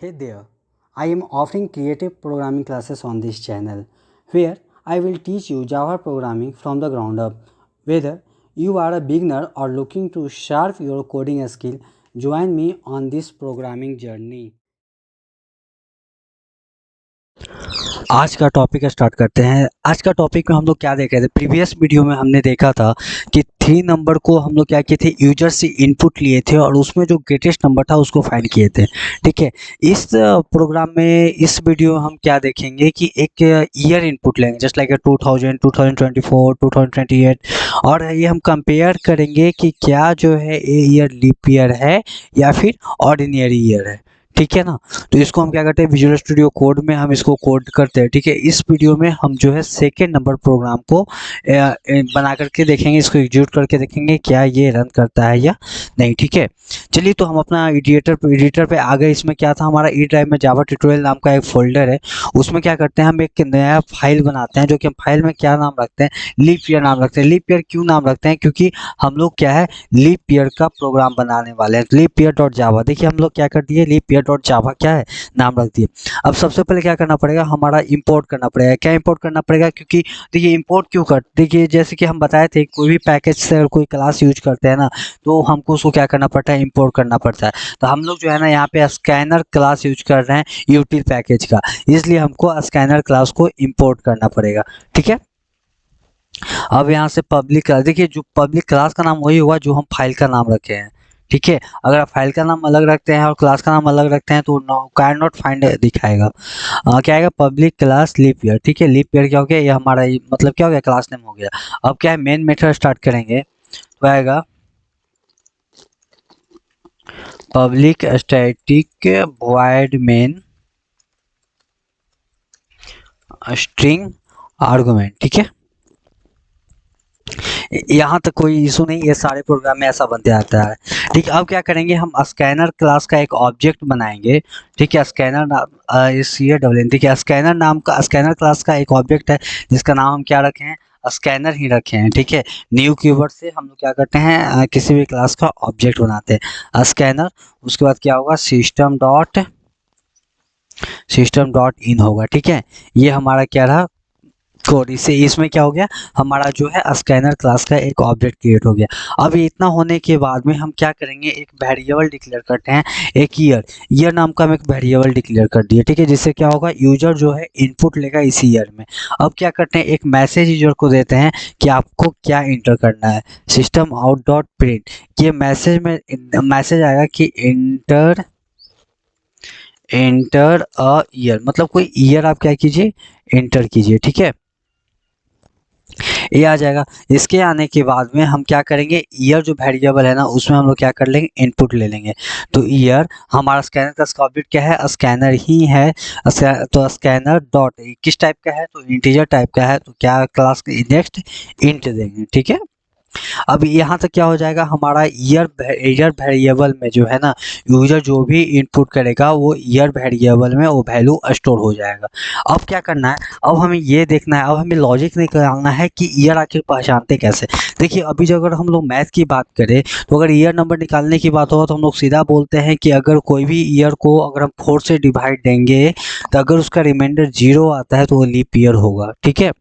Hey there, I am offering creative programming classes on this channel where I will teach you Java programming from the ground up. Whether you are a beginner or looking to sharpen your coding skill, join me on this programming journey. आज का topic start करते हैं। आज का topic में हम लोग क्या देख रहे थे, प्रीवियस वीडियो में हमने देखा था कि 3 नंबर को हम लोग क्या किए थे, यूजर से इनपुट लिए थे और उसमें जो ग्रेटेस्ट नंबर था उसको फाइंड किए थे। ठीक है, इस प्रोग्राम में इस वीडियो में हम क्या देखेंगे कि एक ईयर इनपुट लेंगे, जस्ट लाइक 2000, 2024, 2028 और ये हम कंपेयर करेंगे कि क्या जो है ये ईयर लीप ईयर है या फिर ऑर्डिनरी ईयर है। ठीक है ना, तो इसको हम क्या करते हैं, विजुअल स्टूडियो कोड में हम इसको कोड करते हैं। ठीक है, इस वीडियो में हम जो है सेकेंड नंबर प्रोग्राम को बना करके देखेंगे, इसको एग्जीक्यूट करके देखेंगे क्या ये रन करता है या नहीं। ठीक है, चलिए तो हम अपना एडिटर पे आ गए। इसमें क्या था, हमारा ई ड्राइव में जावा ट्यूटोरियल नाम का एक फोल्डर है। उसमें क्या करते हैं, हम एक नया फाइल बनाते हैं, जो कि हम फाइल में क्या नाम रखते हैं, लीप ईयर नाम रखते हैं। लीप ईयर क्यों नाम रखते हैं, क्योंकि हम लोग क्या है, लीप ईयर का प्रोग्राम बनाने वाले हैं। लीप ईयर डॉट जावा, देखिए हम लोग क्या कर दिए, लीप ईयर डॉट जावा क्या है नाम रख दिए। अब सबसे पहले क्या करना पड़ेगा, हमारा इंपोर्ट करना पड़ेगा। क्या इंपोर्ट करना पड़ेगा, क्योंकि देखिए इंपोर्ट क्यों कर, देखिए जैसे कि हम बताए थे, कोई भी पैकेज से अगर कोई क्लास यूज करते हैं ना, तो हमको उसको क्या करना पड़ता है, इंपोर्ट करना पड़ता है। तो हम लोग जो है ना यहाँ पे स्कैनर क्लास यूज कर रहे हैं यूटिल पैकेज का, इसलिए हमको स्कैनर क्लास को इंपोर्ट करना पड़ेगा। ठीक है, अब यहाँ से पब्लिक क्लास, देखिए जो पब्लिक क्लास का नाम वही होगा जो हम फाइल का नाम रखे हैं। ठीक है, अगर आप फाइल का नाम अलग रखते हैं और क्लास का नाम अलग रखते हैं तो कैन नॉट फाइंड दिखाएगा। क्या आएगा, पब्लिक क्लास लीप ईयर। ठीक है, लीप ईयर क्या हो गया, ये हमारा मतलब क्या हो गया, क्लास नेम हो गया। अब क्या है, मेन मेथड स्टार्ट करेंगे तो आएगा public static void main string argument. ठीक है, यहाँ तक कोई इशू नहीं, ये सारे प्रोग्राम में ऐसा बनते आता है। ठीक है, अब क्या करेंगे, हम स्कैनर क्लास का एक ऑब्जेक्ट बनाएंगे। ठीक है, स्कैनर नाम इस ये डबल, ठीक है, स्कैनर नाम का, स्कैनर क्लास का एक ऑब्जेक्ट है जिसका नाम हम क्या रखे हैं, स्कैनर ही रखे हैं। ठीक है, न्यू कीवर्ड से हम लोग क्या करते हैं, किसी भी क्लास का ऑब्जेक्ट बनाते हैं स्कैनर। उसके बाद क्या होगा, सिस्टम डॉट इन होगा। ठीक है, ये हमारा क्या रहा कोड। इससे इसमें क्या हो गया, हमारा जो है स्कैनर क्लास का एक ऑब्जेक्ट क्रिएट हो गया। अब इतना होने के बाद में हम क्या करेंगे, एक वेरिएबल डिक्लेयर करते हैं, एक ईयर नाम का हम एक वेरिएबल डिक्लेयर कर दिए। ठीक है, जिससे क्या होगा, यूजर जो है इनपुट लेगा इसी ईयर में। अब क्या करते हैं, एक मैसेज यूजर को देते हैं कि आपको क्या इंटर करना है, सिस्टम आउट डॉट प्रिंट। ये मैसेज में मैसेज आएगा कि इंटर अ ईयर, मतलब कोई ईयर आप क्या कीजिए, इंटर कीजिए। ठीक है, ये आ जाएगा। इसके आने के बाद में हम क्या करेंगे, ईयर जो वेरिएबल है ना, उसमें हम लोग क्या कर लेंगे, इनपुट ले लेंगे। तो ईयर हमारा स्कैनर का ऑब्जेक्ट क्या है, स्कैनर ही है। तो स्कैनर डॉट किस टाइप का है, तो इंटीजर टाइप का है, तो क्या क्लास नेक्स्ट इंट देंगे। ठीक है, अब यहाँ तक क्या हो जाएगा, हमारा ईयर वेरिएबल में जो है ना, यूजर जो भी इनपुट करेगा वो ईयर वेरिएबल में वो वैल्यू स्टोर हो जाएगा। अब क्या करना है, अब हमें ये देखना है, अब हमें लॉजिक निकालना है कि ईयर आखिर पहचानते कैसे। देखिए अभी जो अगर हम लोग मैथ की बात करें, तो अगर ईयर नंबर निकालने की बात हो तो हम लोग सीधा बोलते हैं कि अगर कोई भी ईयर को अगर हम 4 से डिवाइड देंगे, तो अगर उसका रिमाइंडर 0 आता है तो वो लीप ईयर होगा। ठीक है,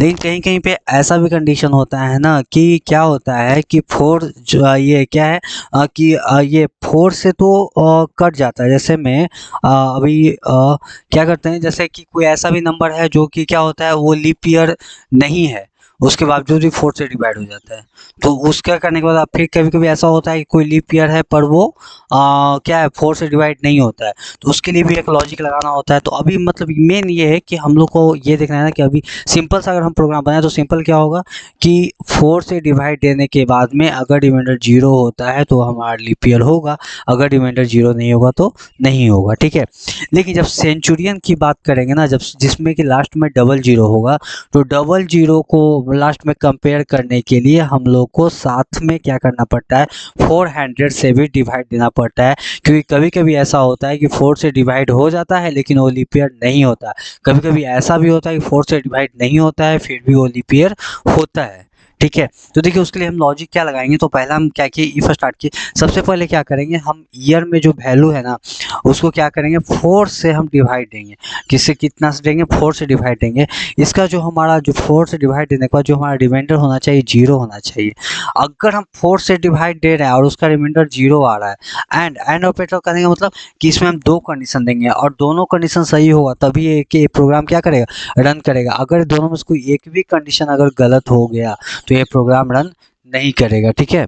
लेकिन कहीं कहीं पे ऐसा भी कंडीशन होता है ना, कि क्या होता है कि 4 जो ये क्या है, कि ये 4 से तो कट जाता है। जैसे मैं अभी क्या करते हैं, जैसे कि कोई ऐसा भी नंबर है जो कि क्या होता है, वो लीप ईयर नहीं है, उसके बावजूद भी 4 से डिवाइड हो जाता है। तो उसका करने के बाद अब फिर कभी कभी ऐसा होता है कि कोई लीप ईयर है पर वो क्या है, 4 से डिवाइड नहीं होता है, तो उसके लिए भी एक लॉजिक लगाना होता है। तो अभी मतलब मेन ये है कि हम लोग को ये देखना है ना कि अभी सिंपल सा अगर हम प्रोग्राम बनाए तो सिंपल क्या होगा कि 4 से डिवाइड देने के बाद में अगर रिमाइंडर 0 होता है तो हमारा लीप ईयर होगा, अगर रिमाइंडर 0 नहीं होगा तो नहीं होगा। ठीक है, लेकिन जब सेंचुरियन की बात करेंगे ना, जब जिसमें कि लास्ट में डबल जीरो होगा, तो डबल जीरो को लास्ट में कंपेयर करने के लिए हम लोग को साथ में क्या करना पड़ता है, 400 से भी डिवाइड देना पड़ता है। क्योंकि कभी कभी ऐसा होता है कि 4 से डिवाइड हो जाता है लेकिन वो लीप ईयर नहीं होता। कभी कभी ऐसा भी होता है कि 4 से डिवाइड नहीं होता है फिर भी वो लीप ईयर होता है। ठीक है। तो देखिए उसके लिए हम लॉजिक क्या लगाएंगे, तो पहला हम क्या किए, इफ स्टार्ट किए। सबसे पहले क्या करेंगे, हम ईयर में जो वैल्यू है ना उसको क्या करेंगे, 4 से हम डिवाइड देंगे। किससे, कितना से देंगे, 4 से डिवाइड देंगे। इसका जो हमारा जो 4 से डिवाइड देने के बाद जो हमारा रिमाइंडर होना चाहिए 0 होना चाहिए। अगर हम 4 से डिवाइड दे रहे हैं और उसका रिमाइंडर 0 आ रहा है, एंड ऑपरेटर करेंगे, मतलब कि इसमें हम दो कंडीशन देंगे और दोनों कंडीशन सही होगा तभी ये प्रोग्राम क्या करेगा, रन करेगा। अगर दोनों में से कोई एक भी कंडीशन अगर गलत हो गया तो ये प्रोग्राम रन नहीं करेगा। ठीक है।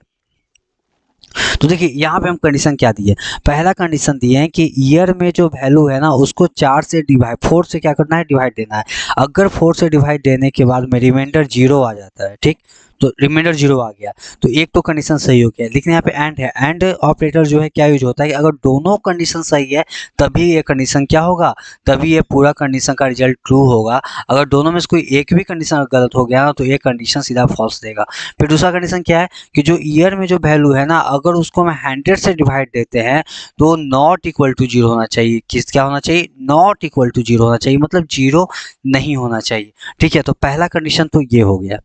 तो देखिए यहाँ पे हम कंडीशन क्या दिए, पहला कंडीशन दिए हैं कि ईयर में जो वैल्यू है ना उसको 4 से डिवाइड, 4 से क्या करना है, डिवाइड देना है। अगर 4 से डिवाइड देने के बाद में रिमाइंडर 0 आ जाता है, ठीक, तो रिमाइंडर 0 आ गया तो एक तो कंडीशन सही हो गया। लेकिन यहाँ पे एंड है, एंड ऑपरेटर जो है क्या यूज होता है कि अगर दोनों कंडीशन सही है तभी ये कंडीशन क्या होगा, तभी ये पूरा कंडीशन का रिजल्ट ट्रू होगा। अगर दोनों में से कोई एक भी कंडीशन गलत हो गया तो ये कंडीशन सीधा फॉल्स देगा। फिर दूसरा कंडीशन क्या है कि जो ईयर में जो वैल्यू है ना अगर उसको हम 100 से डिवाइड देते हैं तो नॉट इक्वल टू 0 होना चाहिए। किस, क्या होना चाहिए, नॉट इक्वल टू 0 होना चाहिए, मतलब 0 नहीं होना चाहिए। ठीक है, तो पहला कंडीशन तो ये हो गया।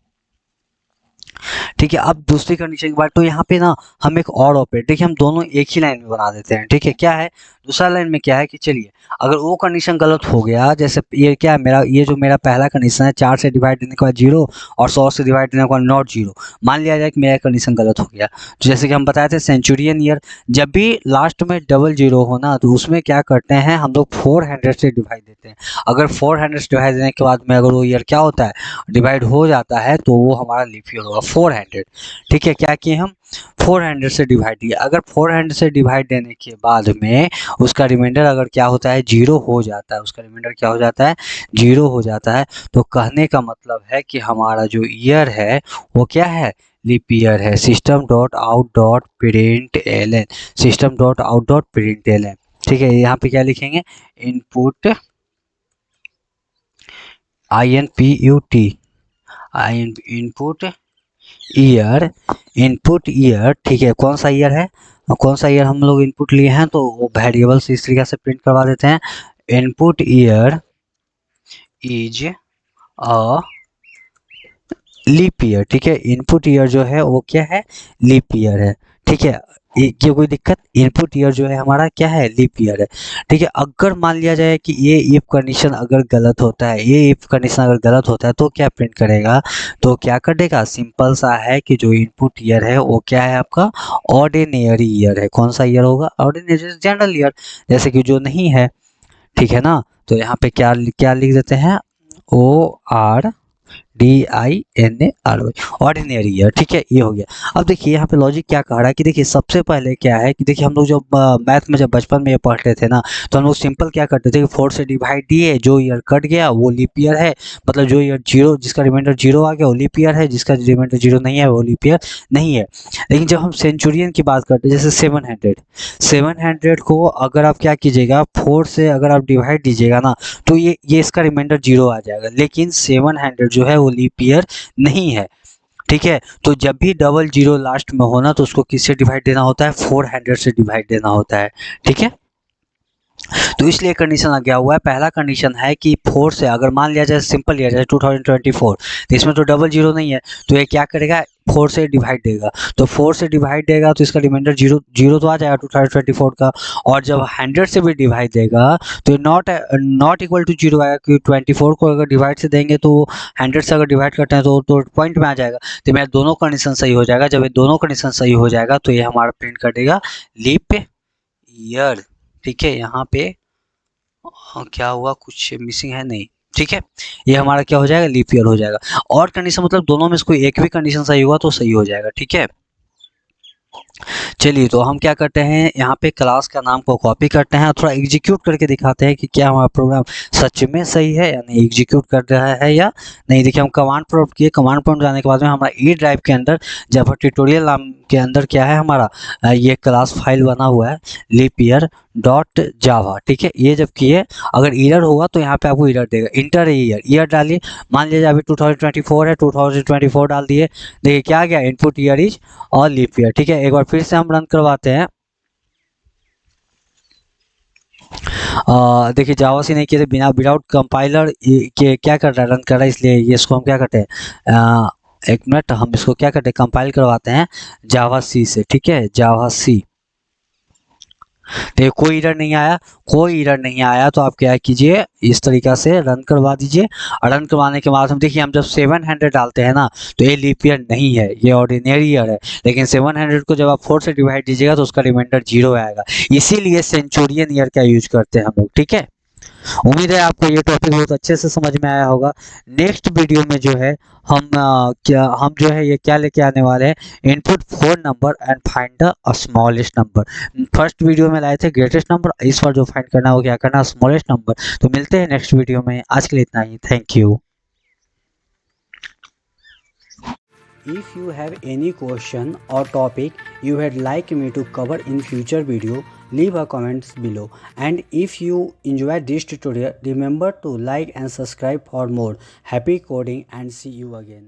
ठीक है, अब दूसरी कंडीशन के बाद तो यहाँ पे ना हम एक और ऑपरेटर, देखिए हम दोनों एक ही लाइन में बना देते हैं। ठीक है, क्या है, दूसरा लाइन में क्या है कि चलिए अगर वो कंडीशन गलत हो गया, जैसे ये क्या है मेरा, ये जो मेरा पहला कंडीशन है 4 से डिवाइड देने के बाद 0 और 100 से डिवाइड देने के बाद नॉट 0, मान लिया जाए कि मेरा कंडीशन गलत हो गया। तो जैसे कि हम बताए थे सेंचुरियन ईयर, जब भी लास्ट में डबल 0 हो ना तो उसमें क्या करते हैं हम लोग 400 से डिवाइड देते हैं। अगर 400 से डिवाइड देने के बाद में अगर वो ईयर क्या होता है, डिवाइड हो जाता है तो वो हमारा लीप ईयर होगा 400। ठीक है, क्या किए हम, 400 से डिवाइड दिया। अगर 400 से डिवाइड देने के बाद में उसका रिमाइंडर अगर क्या होता है, 0 हो जाता है, उसका रिमाइंडर क्या हो जाता है, 0 हो जाता है, तो कहने का मतलब है कि हमारा जो ईयर है वो क्या है, लीप ईयर है। System dot out dot print L N, system dot out dot print L N. ठीक है, यहाँ पे क्या लिखेंगे, input input year, input year. ठीक है, कौन सा ईयर है, कौन सा ईयर हम लोग इनपुट लिए हैं, तो वो वेरिएबल से इस तरीके से प्रिंट करवा देते हैं, input year is a leap year. ठीक है, इनपुट ईयर जो है वो क्या है, लीप ईयर है। ठीक है, ये कोई दिक्कत, इनपुट ईयर जो है हमारा क्या है, लीप ईयर है। ठीक है, अगर मान लिया जाए कि ये इफ कंडीशन अगर गलत होता है, ये इफ कंडीशन अगर गलत होता है तो क्या प्रिंट करेगा, तो क्या करेगा, सिंपल सा है कि जो इनपुट ईयर है वो क्या है आपका, ऑर्डिनरी ईयर है। कौन सा ईयर होगा, ऑर्डिनरी, जनरल ईयर, जैसे कि जो नहीं है। ठीक है ना, तो यहाँ पे क्या क्या लिख देते हैं, ORDINARY, ऑर्डिनरी ईयर। ठीक है, ये हो गया। अब देखिए यहाँ पे लॉजिक क्या कह रहा है कि देखिए सबसे पहले क्या है कि देखिए हम लोग जब मैथ में जब बचपन में ये पढ़ते थे ना तो हम लोग सिंपल क्या करते थे कि 4 से डिवाइड दिए, जो ईयर कट गया वो लीप ईयर है, मतलब जो ईयर 0 जिसका रिमाइंडर 0 आ गया वो लीप ईयर है, जिसका रिमाइंडर 0 नहीं है वो लीप ईयर नहीं है। लेकिन जब हम सेंचुरियन की बात करते हैं, जैसे 700 को अगर आप क्या कीजिएगा, 4 से अगर आप डिवाइड दीजिएगा ना तो ये इसका रिमाइंडर 0 आ जाएगा, लेकिन 700 जो है वो लीप ईयर नहीं है। ठीक है, तो जब भी डबल 0 लास्ट में होना तो उसको किससे डिवाइड देना होता है, 400 से डिवाइड देना होता है। ठीक है, तो इसलिए कंडीशन आ गया हुआ है। पहला कंडीशन है कि 4 से अगर मान लिया जाए सिंपल ईयर जैसे 2024, तो इसमें तो डबल 0 नहीं है तो ये क्या करेगा, 4 से डिवाइड देगा। तो 4 से डिवाइड देगा तो इसका रिमाइंडर 0 0 तो आ जाएगा 2024 का। और जब 100 से भी डिवाइड देगा तो नॉट इक्वल टू 0 आएगा, क्योंकि 24 को अगर डिवाइड से देंगे तो 100 से अगर डिवाइड करते हैं तो पॉइंट में आ जाएगा। तो मेरा दोनों कंडीशन सही हो जाएगा। जब ये दोनों कंडीशन सही हो जाएगा तो ये हमारा प्रिंट कर देगा लीप ईयर। ठीक है, यहाँ पे क्या हुआ, कुछ मिसिंग है, नहीं। ठीक है, ये हमारा क्या हो जाएगा, लीप ईयर हो जाएगा। और कंडीशन मतलब दोनों में से कोई एक भी कंडीशन सही हुआ तो सही हो जाएगा। ठीक है, चलिए तो हम क्या करते हैं, यहाँ पे क्लास का नाम को कॉपी करते हैं और थोड़ा एग्जीक्यूट करके दिखाते हैं कि क्या हमारा प्रोग्राम सच में सही है या नहीं, एग्जीक्यूट कर रहा है या नहीं। देखिए हम कमांड प्रॉम्प्ट किए, कमांड प्रॉम्प्ट जाने के बाद में हमारा ई ड्राइव के अंदर जावा ट्यूटोरियल नाम के अंदर क्या है हमारा ये क्लास फाइल बना हुआ है लीप ईयर डॉट जावा। ठीक है, ये जब किए अगर एरर होगा तो यहाँ पे आपको एरर देगा, इंटर ईयर डालिए। मान लीजिए अभी 2024 है, 2024 डाल दिए, देखिए क्या आ गया, इनपुट ईयर इज और लीप ईयर। ठीक है, एक बार फिर से हम रन करवाते हैं। देखिए जावा से नहीं किए थे, बिना विदाउट कंपाइलर के क्या कर रहा है, रन कर रहा है, इसलिए ये इसको हम क्या करते हैं एक मिनट, हम इसको क्या करते हैं, कंपाइल करवाते हैं जावा सी से, ठीक है, जावा सी। तो कोई एरर नहीं आया, कोई एरर नहीं आया तो आप क्या कीजिए, इस तरीका से रन करवा दीजिए। और रन करवाने के बाद हम देखिए, हम जब 700 डालते हैं ना, तो ये लीप ईयर नहीं है, ये ऑर्डिनरी ईयर है। लेकिन 700 को जब आप 4 से डिवाइड दीजिएगा तो उसका रिमाइंडर 0 आएगा। इसीलिए सेंचुरियन ईयर का यूज करते हैं हम लोग, ठीक है। उम्मीद है आपको ये टॉपिक बहुत अच्छे से समझ में आया होगा। नेक्स्ट वीडियो में जो है हम जो है ये क्या लेके आने वाले हैं, input 4 number and find the smallest number. First video में लाए थे ग्रेटेस्ट नंबर, इस बार जो फाइंड करना है वो क्या करना है, स्मॉलेस्ट नंबर। तो मिलते हैं नेक्स्ट वीडियो में, आज के लिए इतना ही, thank you. If you have any question or topic you would like me to cover in future video, leave a comments below. And if you enjoyed this tutorial, remember to like and subscribe for more. Happy coding and see you again.